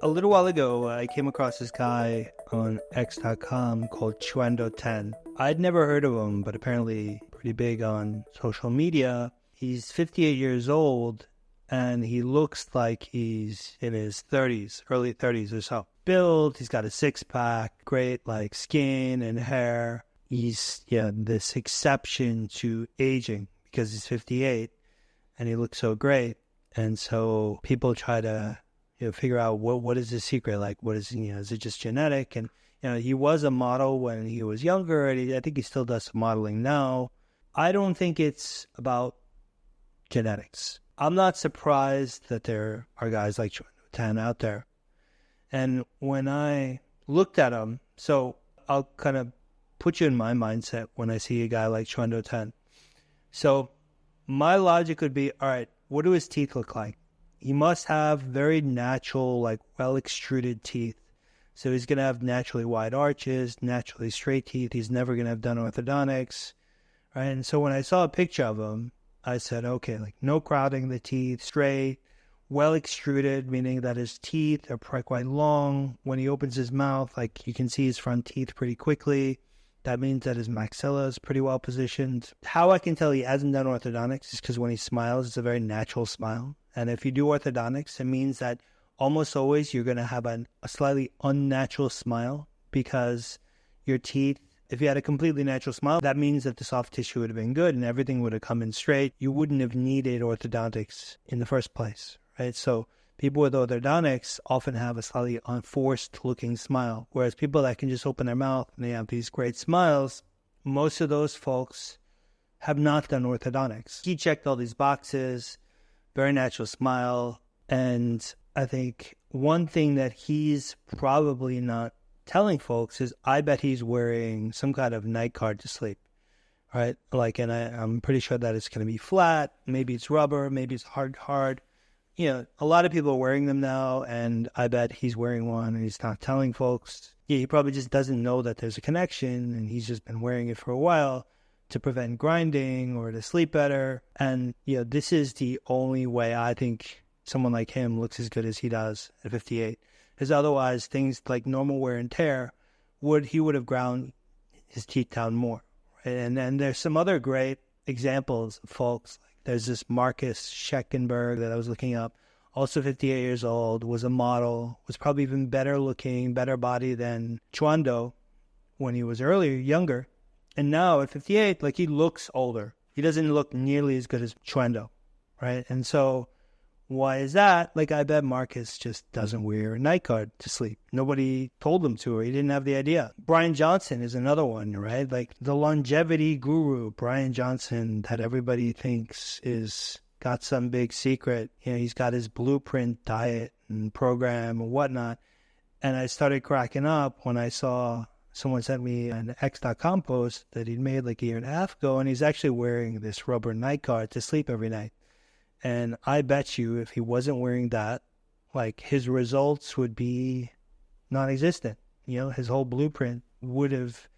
A little while ago, I came across this guy on X.com called Chuando Tan. I'd never heard of him, but apparently pretty big on social media. He's 58 years old, and he looks like he's in his 30s, early 30s or so. Build, he's got a six-pack, great like skin and hair. He's this exception to aging because he's 58, and he looks so great. And so people try to figure out what is the secret, like what is is it just genetic? And he was a model when he was younger, and I think he still does some modeling now. I don't think it's about genetics. I'm not surprised that there are guys like Chuando Tan out there. And when I looked at him, so I'll kind of put you in my mindset when I see a guy like Chuando Tan. So my logic would be, all right, what do his teeth look like? He must have very natural, like well-extruded teeth. So he's going to have naturally wide arches, naturally straight teeth. He's never going to have done orthodontics, right? And so when I saw a picture of him, I said, okay, like no crowding the teeth, straight, well-extruded, meaning that his teeth are quite long. When he opens his mouth, like you can see his front teeth pretty quickly. That means that his maxilla is pretty well positioned. How I can tell he hasn't done orthodontics is because when he smiles, it's a very natural smile. And if you do orthodontics, it means that almost always you're going to have a slightly unnatural smile because your teeth, if you had a completely natural smile, that means that the soft tissue would have been good and everything would have come in straight. You wouldn't have needed orthodontics in the first place, right? So people with orthodontics often have a slightly unforced looking smile, whereas people that can just open their mouth and they have these great smiles, most of those folks have not done orthodontics. He checked all these boxes, very natural smile, and I think one thing that he's probably not telling folks is I bet he's wearing some kind of nightguard to sleep, right? And I'm pretty sure that it's going to be flat, maybe it's rubber, maybe it's hard. A lot of people are wearing them now, and I bet he's wearing one and he's not telling folks. He probably just doesn't know that there's a connection, and he's just been wearing it for a while to prevent grinding or to sleep better. And, this is the only way I think someone like him looks as good as he does at 58. Because otherwise, things like normal wear and tear, he would have ground his teeth down more. Right? And then there's some other great examples of folks. There's this Marcus Schenkenberg that I was looking up, also 58 years old, was a model, was probably even better looking, better body than Chuando when he was younger. And now at 58, he looks older. He doesn't look nearly as good as Chuando, right? And so why is that? I bet Marcus just doesn't wear a nightguard to sleep. Nobody told him to, or he didn't have the idea. Bryan Johnson is another one, right? The longevity guru, Bryan Johnson, that everybody thinks is got some big secret. He's got his blueprint diet and program and whatnot. And I started cracking up when I saw someone sent me an X.com post that he'd made a year and a half ago, and he's actually wearing this rubber nightguard to sleep every night. And I bet you if he wasn't wearing that, his results would be non-existent. His whole blueprint would have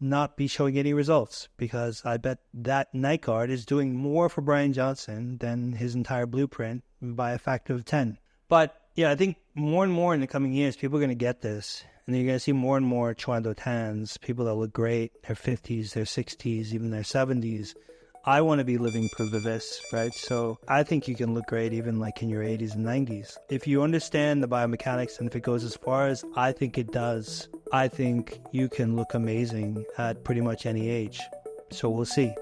not be showing any results, because I bet that nightguard is doing more for Bryan Johnson than his entire blueprint by a factor of 10. But I think more and more in the coming years, people are going to get this. And you're going to see more and more Chuando Tans, people that look great, their 50s, their 60s, even their 70s. I want to be living proof of this, right? So I think you can look great even in your 80s and 90s. If you understand the biomechanics, and if it goes as far as I think it does, I think you can look amazing at pretty much any age. So we'll see.